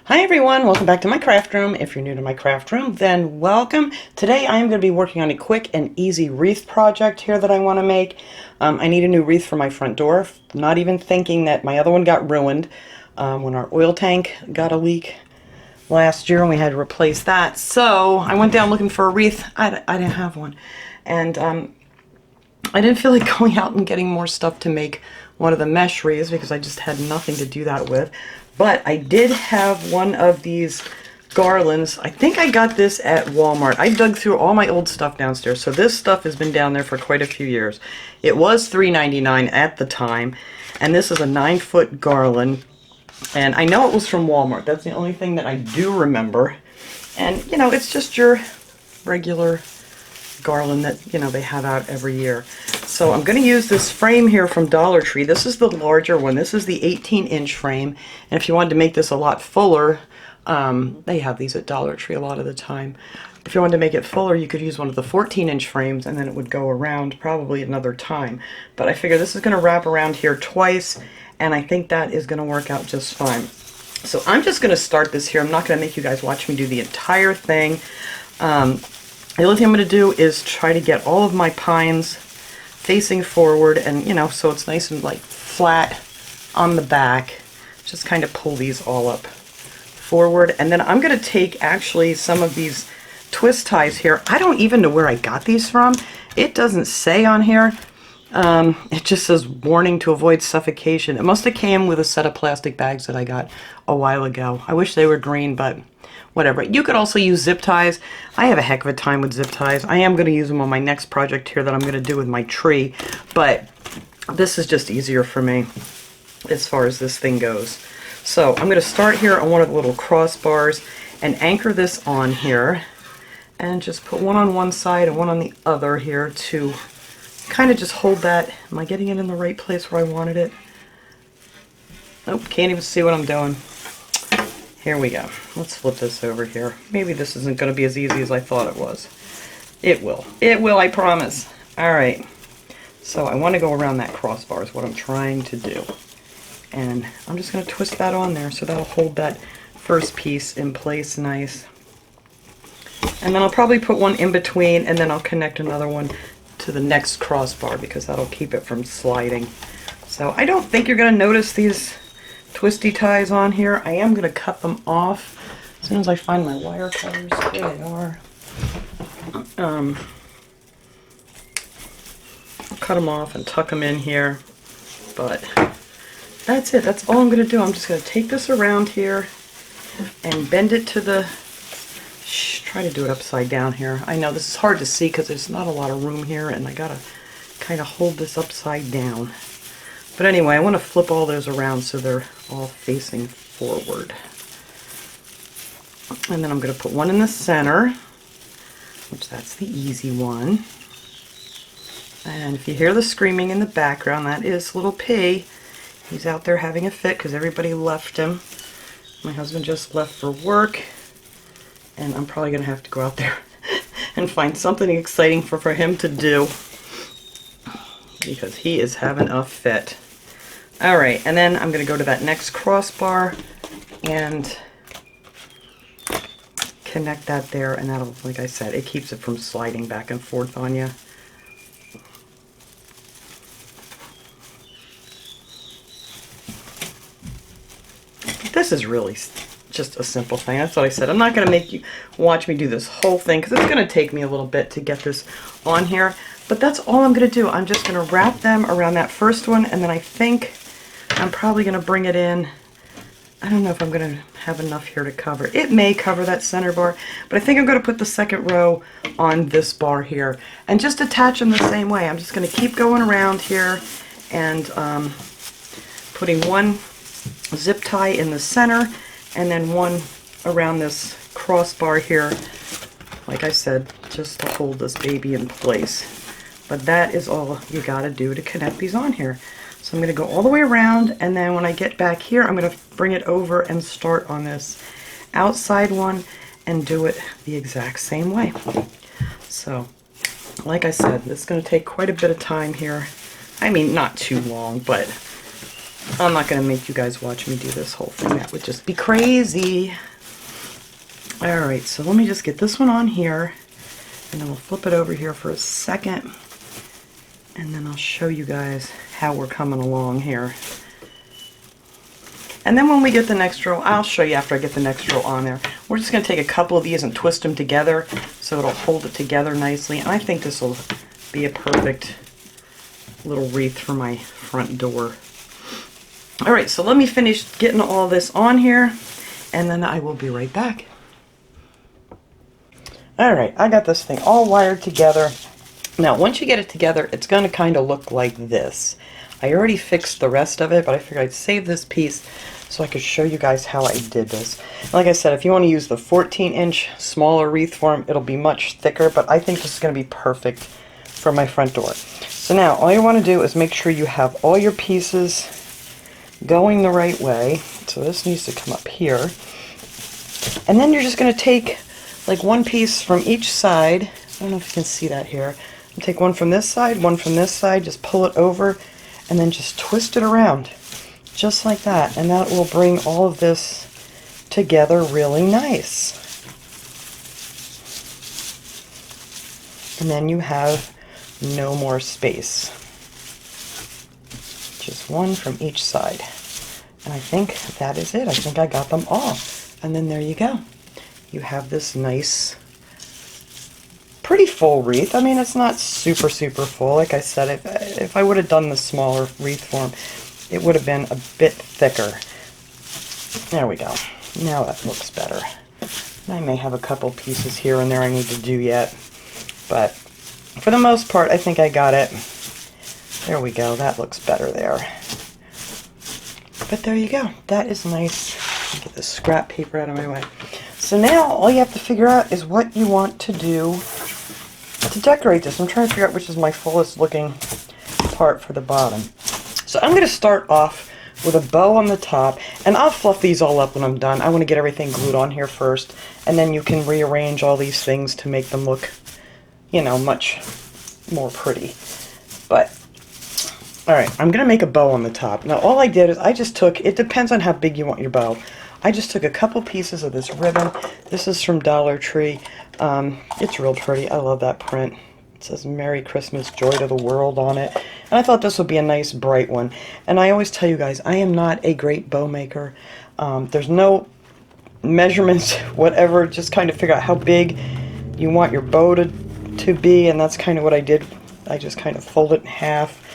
Hi everyone, welcome back to my craft room. If you're new to my craft room, then welcome. Today I am going to be working on a quick and easy wreath project here that I want to make. I need a new wreath for my front door, not even thinking that my other one got ruined when our oil tank got a leak last year and we had to replace that. So I went down looking for a wreath. I didn't have one. And I didn't feel like going out and getting more stuff to make one of the mesh wreaths because I just had nothing to do that with. But I did have one of these garlands. I think I got this at Walmart. I dug through all my old stuff downstairs, so this stuff has been down there for quite a few years. It was $3.99 at the time, and this is a 9-foot garland. And I know it was from Walmart. That's the only thing that I do remember. And, you know, it's just your regular garland that, you know, they have out every year. So I'm going to use this frame here from Dollar Tree. This is the larger one. This is the 18-inch frame. And if you wanted to make this a lot fuller, they have these at Dollar Tree a lot of the time. If you wanted to make it fuller, you could use one of the 14-inch frames and then it would go around probably another time. But I figure this is going to wrap around here twice, and I think that is going to work out just fine. So I'm just going to start this here. I'm not going to make you guys watch me do the entire thing. The only thing I'm going to do is try to get all of my pines facing forward, and, you know, so it's nice and like flat on the back. Just kind of pull these all up forward. And then I'm going to take actually some of these twist ties here. I don't even know where I got these from. It doesn't say on here. It just says warning to avoid suffocation. It must have came with a set of plastic bags that I got a while ago. I wish they were green, but whatever. You could also use zip ties. I have a heck of a time with zip ties. I am going to use them on my next project here that I'm going to do with my tree, but this is just easier for me as far as this thing goes. So I'm going to start here on one of the little crossbars and anchor this on here and just put one on one side and one on the other here to kind of just hold that. Am I getting it in the right place where I wanted it? Nope, can't even see what I'm doing. Here we go. Let's flip this over here. Maybe this isn't going to be as easy as I thought it was. It will. It will, I promise. Alright. So I want to go around that crossbar is what I'm trying to do. And I'm just going to twist that on there so that'll hold that first piece in place nice. And then I'll probably put one in between, and then I'll connect another one to the next crossbar because that'll keep it from sliding. So I don't think you're going to notice these twisty ties on here. I am going to cut them off as soon as I find my wire cutters. There they are. I'll cut them off and tuck them in here. But that's it. That's all I'm going to do. I'm just going to take this around here and bend it to the... Try to do it upside down here. I know this is hard to see because there's not a lot of room here, and I got to kind of hold this upside down. But anyway, I want to flip all those around so they're all facing forward. And then I'm going to put one in the center, which that's the easy one. And if you hear the screaming in the background, that is little P. He's out there having a fit because everybody left him. My husband just left for work, and I'm probably going to have to go out there and find something exciting for him to do because he is having a fit. Alright, and then I'm going to go to that next crossbar and connect that there, and that'll, like I said, it keeps it from sliding back and forth on you. This is really just a simple thing. That's what I said. I'm not going to make you watch me do this whole thing because it's going to take me a little bit to get this on here. But that's all I'm going to do. I'm just going to wrap them around that first one, and then I think I'm probably going to bring it in. I don't know if I'm going to have enough here to cover. It may cover that center bar, but I think I'm going to put the second row on this bar here and just attach them the same way. I'm just going to keep going around here and putting one zip tie in the center and then one around this crossbar here, like I said, just to hold this baby in place. But that is all you got to do to connect these on here. So I'm going to go all the way around, and then when I get back here, I'm going to bring it over and start on this outside one and do it the exact same way. So, like I said, this is going to take quite a bit of time here. I mean, not too long, but I'm not going to make you guys watch me do this whole thing. That would just be crazy. Alright, so let me just get this one on here, and then we'll flip it over here for a second, and then I'll show you guys how we're coming along here. And then when we get the next row, I'll show you after I get the next row on there. We're just going to take a couple of these and twist them together so it'll hold it together nicely. And I think this will be a perfect little wreath for my front door. Alright, so let me finish getting all this on here, and then I will be right back. Alright, I got this thing all wired together. Now, once you get it together, it's going to kind of look like this. I already fixed the rest of it, but I figured I'd save this piece so I could show you guys how I did this. Like I said, if you want to use the 14-inch smaller wreath form, it'll be much thicker, but I think this is going to be perfect for my front door. So now, all you want to do is make sure you have all your pieces going the right way. So this needs to come up here. And then you're just going to take like one piece from each side. I don't know if you can see that here. Take one from this side, one from this side, just pull it over, and then just twist it around. Just like that. And that will bring all of this together really nice. And then you have no more space. Just one from each side. And I think that is it. I think I got them all. And then there you go. You have this nice, pretty full wreath. I mean, it's not super full. Like I said, if I would have done the smaller wreath form, it would have been a bit thicker. There we go. Now that looks better. I may have a couple pieces here and there I need to do yet, but for the most part, I think I got it. There we go. That looks better there. But there you go. That is nice. Get the scrap paper out of my way. So now all you have to figure out is what you want to do to decorate this. I'm trying to figure out which is my fullest looking part for the bottom. So I'm going to start off with a bow on the top, and I'll fluff these all up when I'm done. I want to get everything glued on here first, and then you can rearrange all these things to make them look, you know, much more pretty. But alright, I'm going to make a bow on the top. Now all I did is I just took, it depends on how big you want your bow. I just took a couple pieces of this ribbon. This is from Dollar Tree. It's real pretty. I love that print. It says Merry Christmas, Joy to the World on it. And I thought this would be a nice bright one. And I always tell you guys, I am not a great bow maker. There's no measurements, whatever. Just kind of figure out how big you want your bow to be. And that's kind of what I did. I just kind of fold it in half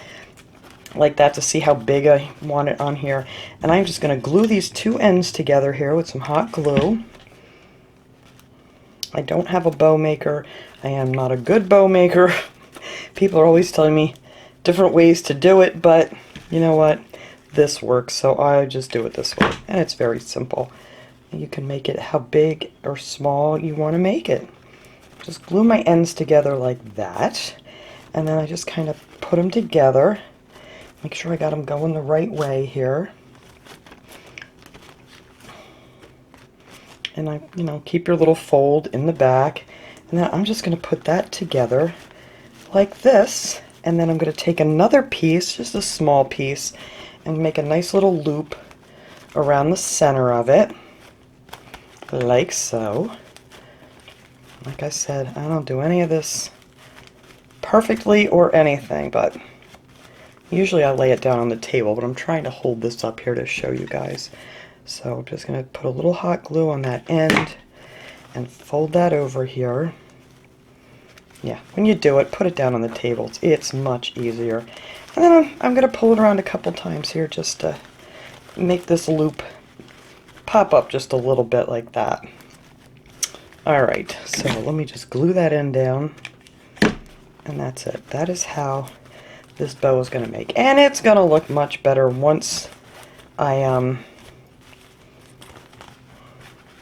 like that to see how big I want it on here. And I'm just going to glue these two ends together here with some hot glue. I don't have a bow maker. I am not a good bow maker. People are always telling me different ways to do it, but you know what? This works, so I just do it this way. And it's very simple. You can make it how big or small you want to make it. Just glue my ends together like that. And then I just kind of put them together. Make sure I got them going the right way here. And I, you know, keep your little fold in the back. And then I'm just going to put that together like this. And then I'm going to take another piece, just a small piece, and make a nice little loop around the center of it. Like so. Like I said, I don't do any of this perfectly or anything, but usually I lay it down on the table, but I'm trying to hold this up here to show you guys. So I'm just going to put a little hot glue on that end and fold that over here. Yeah, when you do it, put it down on the table. It's much easier. And then I'm going to pull it around a couple times here just to make this loop pop up just a little bit like that. Alright, so let me just glue that end down. And that's it. That is how this bow is going to make. And it's going to look much better once I, no,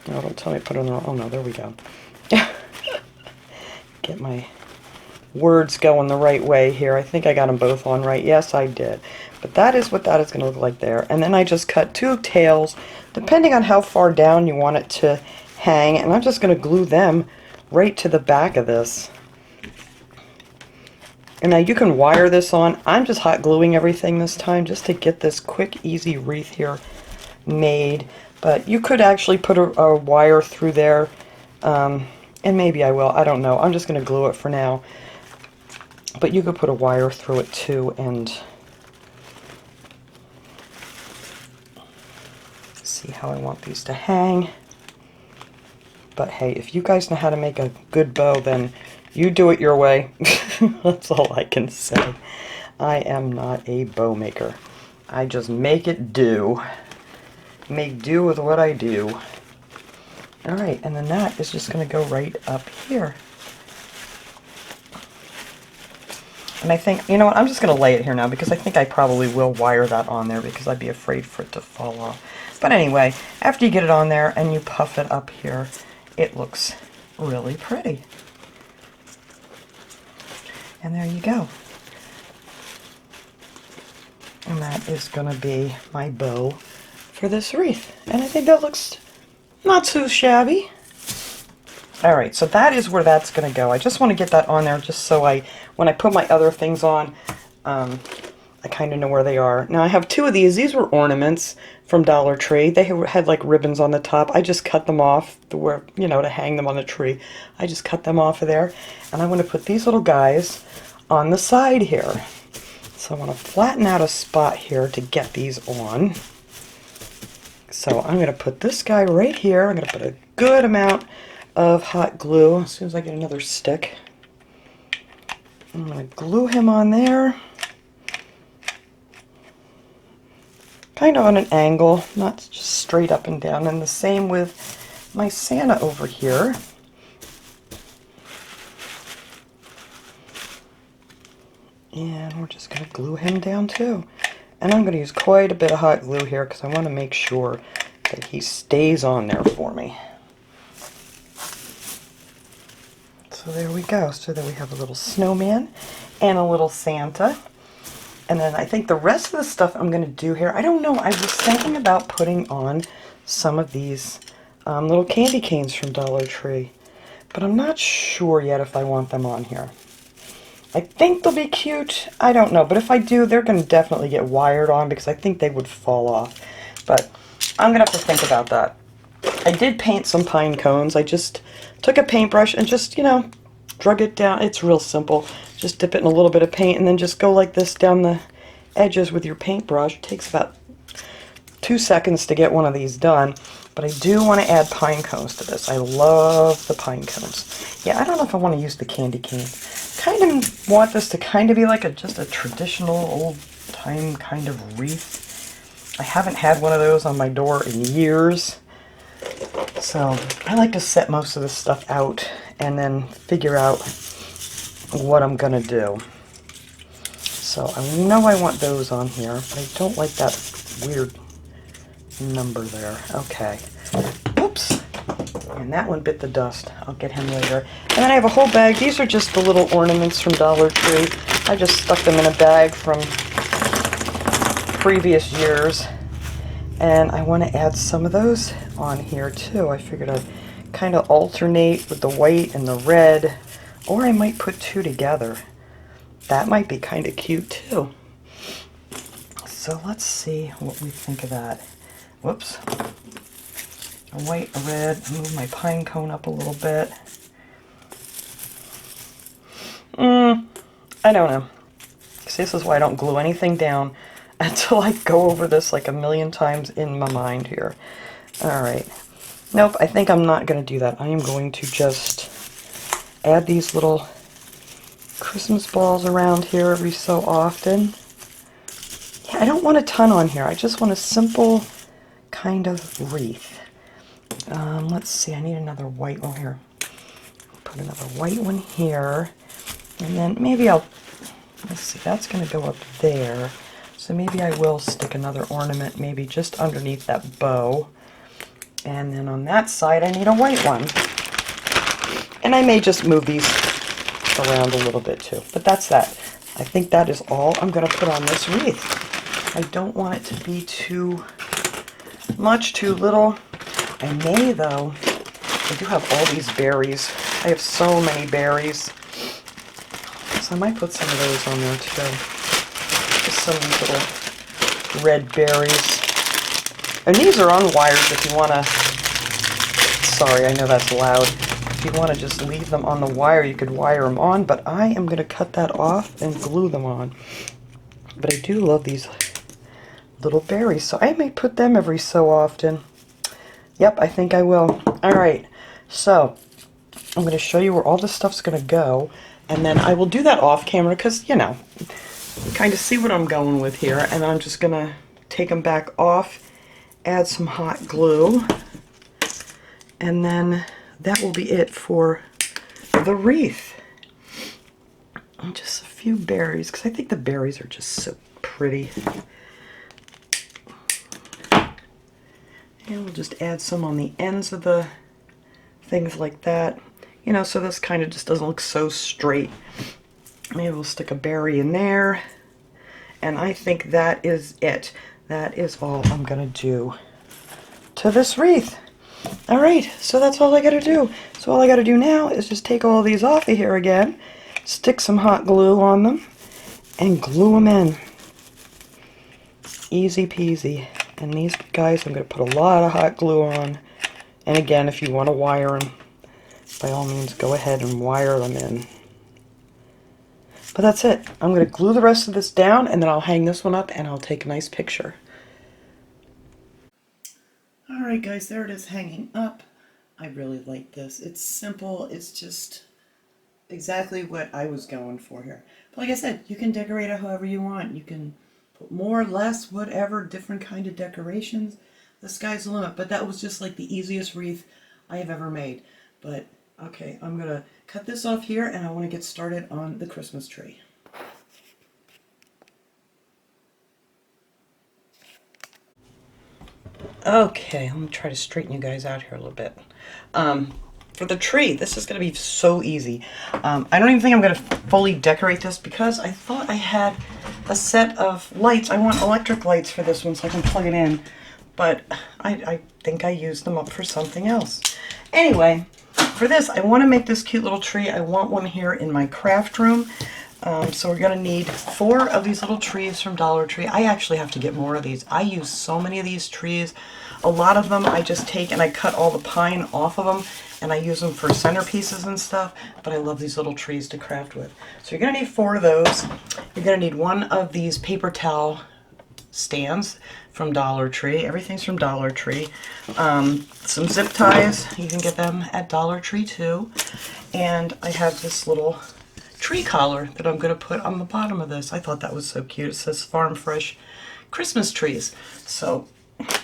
don't tell me to put it on the wrong, oh no, there we go. Get my words going the right way here. I think I got them both on right. Yes, I did. But that is what that is going to look like there. And then I just cut two tails, depending on how far down you want it to hang. And I'm just going to glue them right to the back of this. And now you can wire this on. I'm just hot gluing everything this time just to get this quick, easy wreath here made. But you could actually put a wire through there, and maybe I will. I don't know. I'm just going to glue it for now. But you could put a wire through it too and see how I want these to hang. But hey, if you guys know how to make a good bow, then you do it your way. That's all I can say. I am not a bow maker. I just make it do. Make do with what I do. Alright, and then that is just going to go right up here. And I think, you know what, I'm just going to lay it here now because I think I probably will wire that on there because I'd be afraid for it to fall off. But anyway, after you get it on there and you puff it up here, it looks really pretty. And there you go. And that is going to be my bow for this wreath. And I think that looks not too shabby. Alright, so that is where that's going to go. I just want to get that on there just so when I put my other things on, I kind of know where they are. Now I have two of these. These were ornaments from Dollar Tree. They had like ribbons on the top. I just cut them off to hang them on the tree. I just cut them off of there. And I want to put these little guys on the side here. So I want to flatten out a spot here to get these on. So I'm going to put this guy right here. I'm going to put a good amount of hot glue as soon as I get another stick. I'm going to glue him on there. Kind of on an angle, not just straight up and down. And the same with my Santa over here. And we're just going to glue him down too. And I'm going to use quite a bit of hot glue here because I want to make sure that he stays on there for me. So there we go. So there we have a little snowman and a little Santa. And then I think the rest of the stuff I'm going to do here, I don't know, I was thinking about putting on some of these little candy canes from Dollar Tree. But I'm not sure yet if I want them on here. I think they'll be cute. I don't know. But if I do, they're going to definitely get wired on because I think they would fall off. But I'm going to have to think about that. I did paint some pine cones. I just took a paintbrush and just, drug it down. It's real simple. Just dip it in a little bit of paint and then just go like this down the edges with your paintbrush. It takes about 2 seconds to get one of these done. But I do want to add pine cones to this. I love the pine cones. Yeah, I don't know if I want to use the candy cane. Kind of want this to kind of be like just a traditional old-time kind of wreath. I haven't had one of those on my door in years. So I like to set most of this stuff out and then figure out what I'm going to do. So I know I want those on here, but I don't like that weird number there. Okay. Oops. And that one bit the dust. I'll get him later. And then I have a whole bag. These are just the little ornaments from Dollar Tree. I just stuck them in a bag from previous years. And I want to add some of those on here too. I figured I'd kind of alternate with the white and the red. Or I might put two together. That might be kind of cute too. So let's see what we think of that. Whoops. A white, a red. Move my pine cone up a little bit. I don't know. See, this is why I don't glue anything down until I go over this like a million times in my mind here. Alright. Nope, I think I'm not going to do that. I am going to just add these little Christmas balls around here every so often. Yeah, I don't want a ton on here. I just want a simple kind of wreath. Let's see, I need another white one here. Put another white one here. And then maybe let's see, that's going to go up there. So maybe I will stick another ornament maybe just underneath that bow. And then on that side I need a white one. And I may just move these around a little bit too. But that's that. I think that is all I'm going to put on this wreath. I don't want it to be too much, too little. I may though. I do have all these berries. I have so many berries. So I might put some of those on there too. Just some little red berries. And these are on wires if you want to, sorry, I know that's loud. If you want to just leave them on the wire, you could wire them on, but I am going to cut that off and glue them on. But I do love these little berries, so I may put them every so often. Yep, I think I will. Alright, so I'm going to show you where all this stuff's going to go, and then I will do that off camera because, you know, you kind of see what I'm going with here, and I'm just going to take them back off, add some hot glue, and then that will be it for the wreath. And just a few berries, because I think the berries are just so pretty. And we'll just add some on the ends of the things like that. You know, so this kind of just doesn't look so straight. Maybe we'll stick a berry in there. And I think that is it. That is all I'm going to do to this wreath. Alright, so that's all I gotta do. So all I gotta do now is just take all these off of here again, stick some hot glue on them, and glue them in. Easy peasy. And these guys I'm gonna put a lot of hot glue on. And again, if you want to wire them, by all means go ahead and wire them in. But that's it. I'm gonna glue the rest of this down, and then I'll hang this one up and I'll take a nice picture. Alright guys, there it is hanging up. I really like this. It's simple, it's just exactly what I was going for here. But like I said, you can decorate it however you want. You can put more, less, whatever, different kind of decorations. The sky's the limit. But that was just like the easiest wreath I have ever made. But okay, I'm going to cut this off here and I want to get started on the Christmas tree. Okay, let me try to straighten you guys out here a little bit. For the tree, this is going to be so easy. I don't even think I'm going to fully decorate this because I thought I had a set of lights. I want electric lights for this one so I can plug it in. But I think I used them up for something else. Anyway, for this, I want to make this cute little tree. I want one here in my craft room. So we're going to need 4 of these little trees from Dollar Tree. I actually have to get more of these. I use so many of these trees. A lot of them I just take and I cut all the pine off of them and I use them for centerpieces and stuff, but I love these little trees to craft with. So you're going to need 4 of those. You're going to need 1 of these paper towel stands from Dollar Tree. Everything's from Dollar Tree. Some zip ties. You can get them at Dollar Tree too. And I have this little tree collar that I'm going to put on the bottom of this. I thought that was so cute. It says Farm Fresh Christmas Trees. So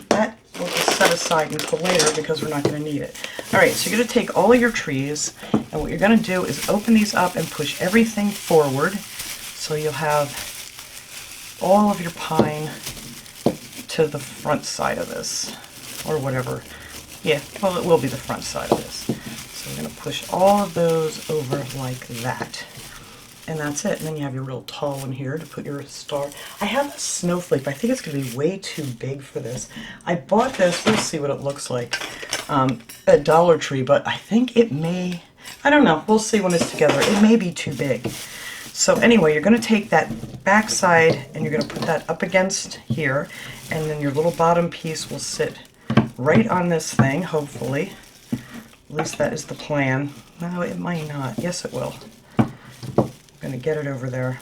that we'll just set aside until later because we're not going to need it. Alright, so you're going to take all of your trees and what you're going to do is open these up and push everything forward so you'll have all of your pine to the front side of this or whatever. Yeah, well, it will be the front side of this. So we're going to push all of those over like that. And that's it. And then you have your real tall one here to put your star. I have a snowflake, but I think it's going to be way too big for this. I bought this, let's see what it looks like, at Dollar Tree, but I think it may, I don't know, we'll see when it's together. It may be too big. So anyway, you're going to take that back side and you're going to put that up against here, and then your little bottom piece will sit right on this thing, hopefully. At least that is the plan. No, it might not. Yes, it will. I'm going to get it over there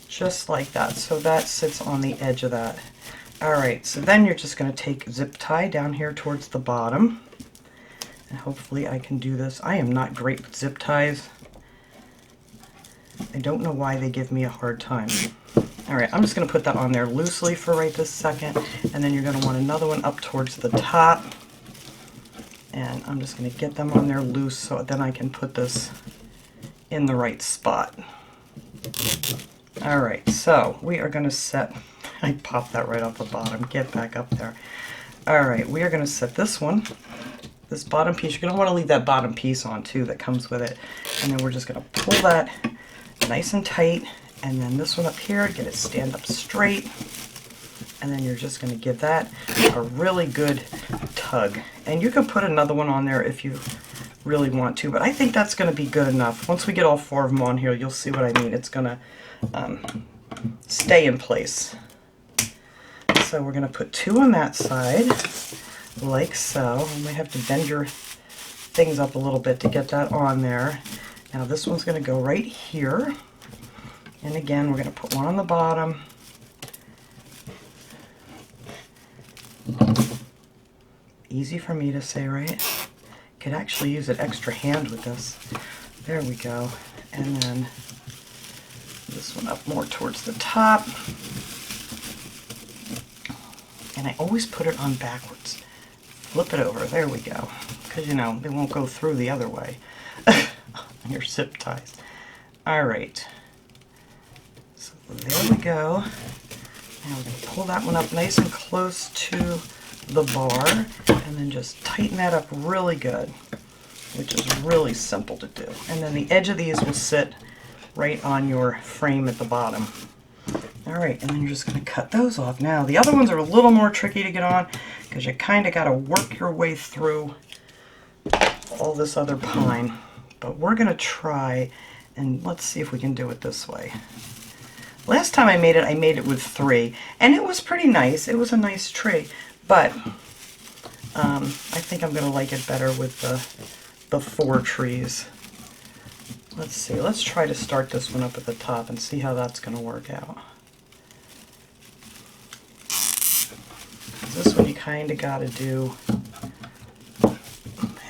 just like that, so that sits on the edge of that. Alright, so then you're just going to take zip tie down here towards the bottom, and hopefully I can do this. I am not great with zip ties. I don't know why they give me a hard time. Alright, I'm just going to put that on there loosely for right this second, and then you're going to want another one up towards the top, and I'm just going to get them on there loose so then I can put this in the right spot. Alright, so we are going to set, I popped that right off the bottom, get back up there. Alright, we are going to set this one, this bottom piece. You're going to want to leave that bottom piece on too that comes with it, and then we're just going to pull that nice and tight, and then this one up here, get it stand up straight, and then you're just going to give that a really good tug. And you can put another one on there if you really want to, but I think that's going to be good enough. Once we get all 4 of them on here, you'll see what I mean. It's going to stay in place. So we're going to put 2 on that side, like so. You might have to bend your things up a little bit to get that on there. Now this one's going to go right here. And again, we're going to put 1 on the bottom. Easy for me to say, right? Could actually use an extra hand with this. There we go. And then this one up more towards the top. And I always put it on backwards. Flip it over. There we go. Because, you know, they won't go through the other way on your zip ties. All right. So there we go. Now we're going to pull that one up nice and close to the bar, and then just tighten that up really good, which is really simple to do. And then the edge of these will sit right on your frame at the bottom. All right, and then you're just going to cut those off. Now, the other ones are a little more tricky to get on because you kind of got to work your way through all this other pine. But we're going to try, and let's see if we can do it this way. Last time I made it with 3, and it was pretty nice. It was a nice tree. But I think I'm going to like it better with the 4 trees. Let's see. Let's try to start this one up at the top and see how that's going to work out. This one you kind of got to do.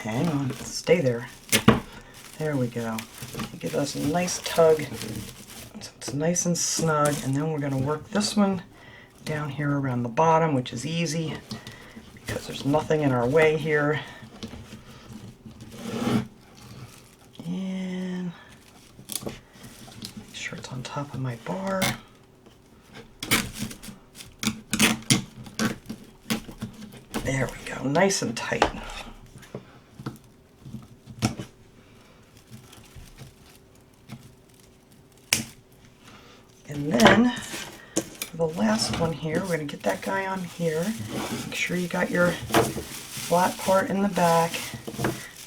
Hang on. Stay there. There we go. Give us a nice tug. So it's nice and snug. And then we're going to work this one down here around the bottom, which is easy because there's nothing in our way here. And make sure it's on top of my bar. There we go, nice and tight. And then the last one here, we're going to get that guy on here. Make sure you got your flat part in the back.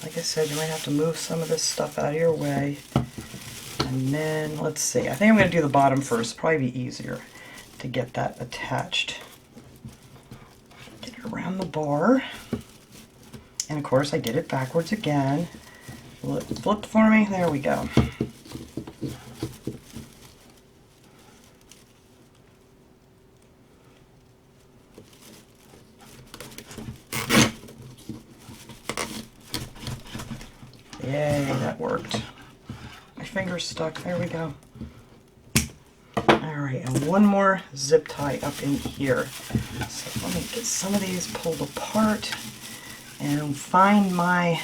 Like I said, you might have to move some of this stuff out of your way. And then, let's see, I think I'm going to do the bottom first. Probably be easier to get that attached. Get it around the bar. And of course, I did it backwards again. Flip for me. There we go. Yay, that worked. My finger's stuck. There we go. Alright, and one more zip tie up in here. So let me get some of these pulled apart and find my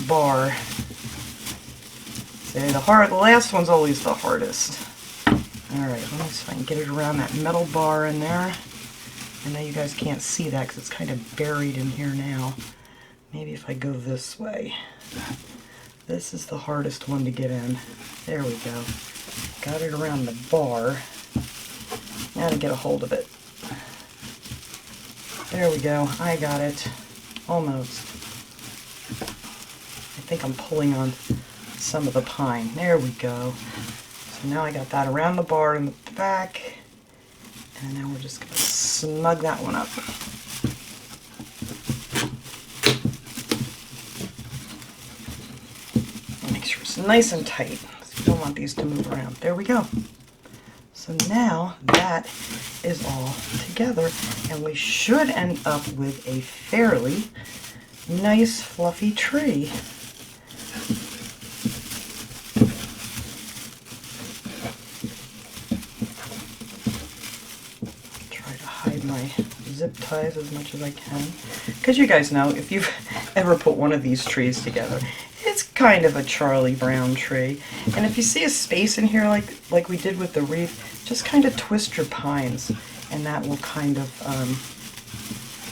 bar. See, the last one's always the hardest. Alright, let me see if I can get it around that metal bar in there. I know you guys can't see that because it's kind of buried in here now. Maybe if I go this way. This is the hardest one to get in. There we go. Got it around the bar. Now to get a hold of it. There we go. I got it. Almost. I think I'm pulling on some of the pine. There we go. So now I got that around the bar in the back. And now we're just going to snug that one up. Nice and tight, so you don't want these to move around. There we go. So now that is all together, and we should end up with a fairly nice fluffy tree. Try to hide my zip ties as much as I can, because you guys know if you've ever put one of these trees together, it's kind of a Charlie Brown tree. And if you see a space in here like we did with the wreath, just kind of twist your pines and that will kind of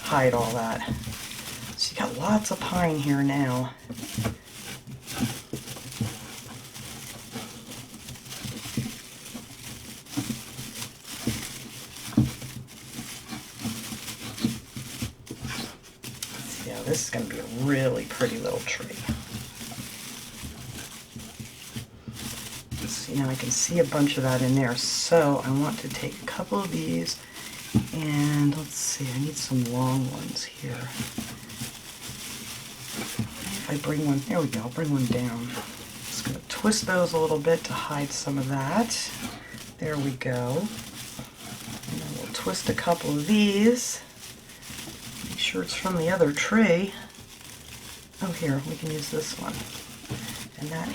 hide all that. So you got lots of pine here now. Yeah, this is going to be a really pretty little tree. see, now I can see a bunch of that in there. So I want to take a couple of these, and let's see, I need some long ones here. If I bring one, there we go, I'll bring one down. Just going to twist those a little bit to hide some of that. There we go. And then we'll twist a couple of these. Make sure it's from the other tree. Oh, here, we can use this one. And that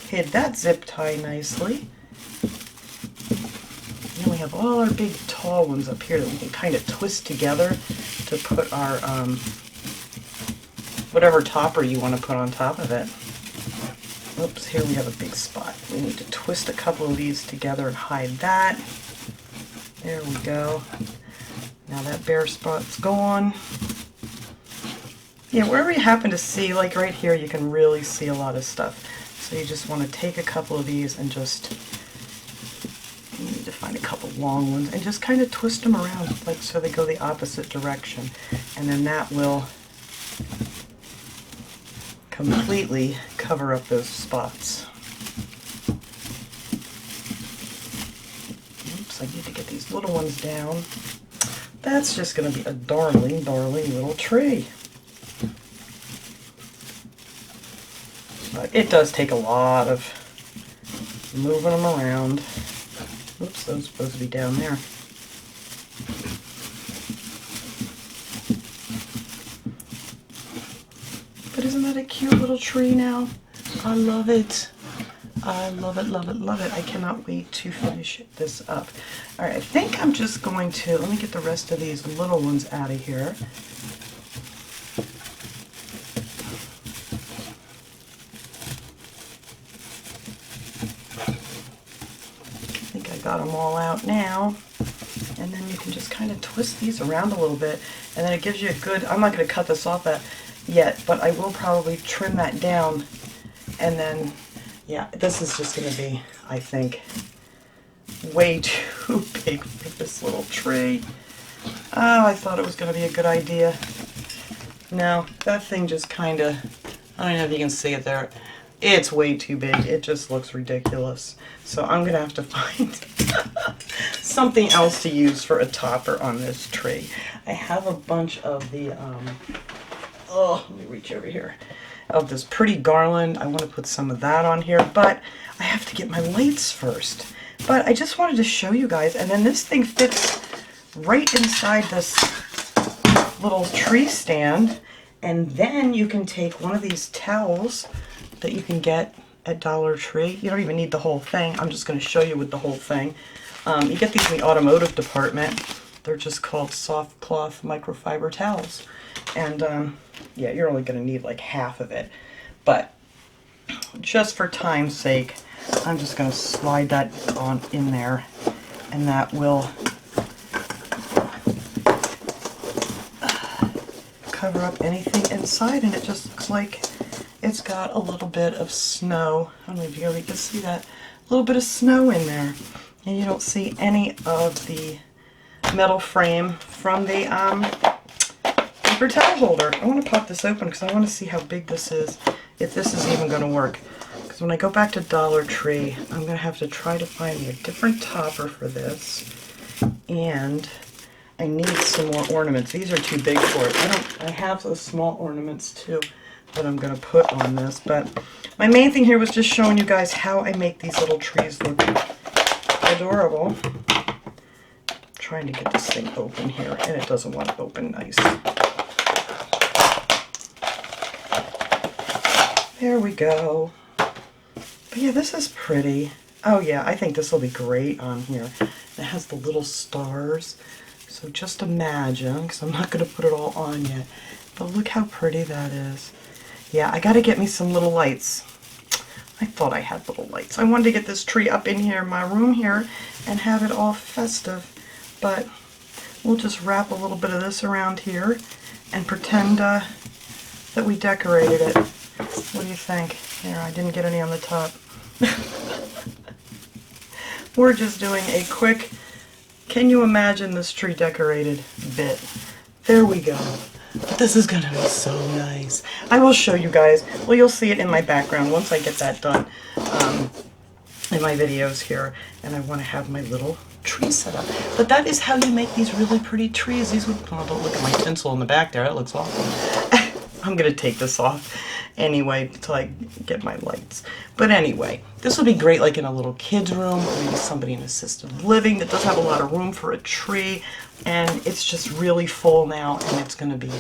hid that zip tie nicely. And then we have all our big tall ones up here that we can kind of twist together to put our whatever topper you want to put on top of it. Oops, here we have a big spot. We need to twist a couple of these together and hide that. There we go. Now that bare spot's gone. Yeah, wherever you happen to see, like right here, you can really see a lot of stuff. So you just want to take a couple of these and just, you need to find a couple long ones and just kind of twist them around, like so they go the opposite direction. And then that will completely cover up those spots. Oops, I need to get these little ones down. That's just going to be a darling, darling little tree. But it does take a lot of moving them around. Oops, those are supposed to be down there. But isn't that a cute little tree now? I love it. I love it, love it, love it. I cannot wait to finish this up. All right, I think I'm just going to, let me get the rest of these little ones out of here. I think I got them all out now. And then you can just kind of twist these around a little bit, and then it gives you a good, I'm not going to cut this off yet, but I will probably trim that down, and then, yeah, this is just going to be, I think, way too big for this little tree. Oh, I thought it was going to be a good idea. No, that thing just kind of, I don't know if you can see it there. It's way too big. It just looks ridiculous. So I'm going to have to find something else to use for a topper on this tree. I have a bunch of the, oh, let me reach over here, of this pretty garland. I want to put some of that on here, but I have to get my lights first. But I just wanted to show you guys, and then this thing fits right inside this little tree stand, and then you can take one of these towels that you can get at Dollar Tree. You don't even need the whole thing. I'm just going to show you with the whole thing. You get these in the automotive department. They're just called soft cloth microfiber towels. And yeah, you're only going to need like half of it. But just for time's sake, I'm just going to slide that on in there, and that will cover up anything inside, and it just looks like it's got a little bit of snow. I don't know if you can see that. A little bit of snow in there. And you don't see any of the metal frame from the paper towel holder. I want to pop this open because I want to see how big this is, if this is even going to work. Because when I go back to Dollar Tree, I'm going to have to try to find me a different topper for this. And I need some more ornaments. These are too big for it. I have those small ornaments too that I'm going to put on this. But my main thing here was just showing you guys how I make these little trees look adorable. I'm trying to get this thing open here, and it doesn't want to open nice. There we go. But yeah, this is pretty. Oh yeah, I think this will be great on here. It has the little stars. So just imagine, because I'm not going to put it all on yet, but look how pretty that is. Yeah, I got to get me some little lights. I thought I had little lights. I wanted to get this tree up in here in my room here and have it all festive, but we'll just wrap a little bit of this around here and pretend that we decorated it. What do you think? There, I didn't get any on the top. We're just doing a quick, can you imagine this tree decorated bit? There we go. This is going to be so nice. I will show you guys. Well, you'll see it in my background once I get that done. in my videos here, and I want to have my little tree set up. But that is how you make these really pretty trees. These would, oh, don't look at my tinsel in the back there, that looks awesome. I'm gonna take this off anyway until I get my lights. But anyway, this would be great like in a little kid's room, or maybe somebody in assisted living that doesn't have a lot of room for a tree, and it's just really full now, and it's gonna be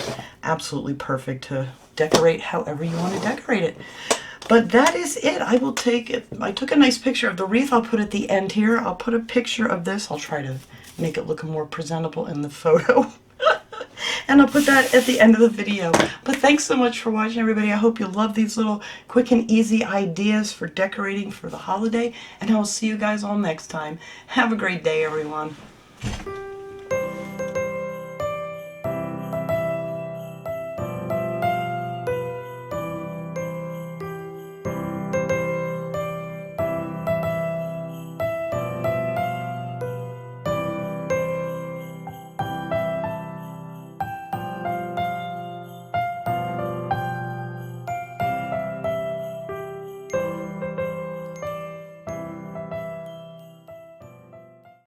absolutely perfect to decorate however you want to decorate it. But that is it. I will take it. I took a nice picture of the wreath. I'll put at the end here. I'll put a picture of this. I'll try to make it look more presentable in the photo. And I'll put that at the end of the video. But thanks so much for watching, everybody. I hope you love these little quick and easy ideas for decorating for the holiday. And I will see you guys all next time. Have a great day, everyone.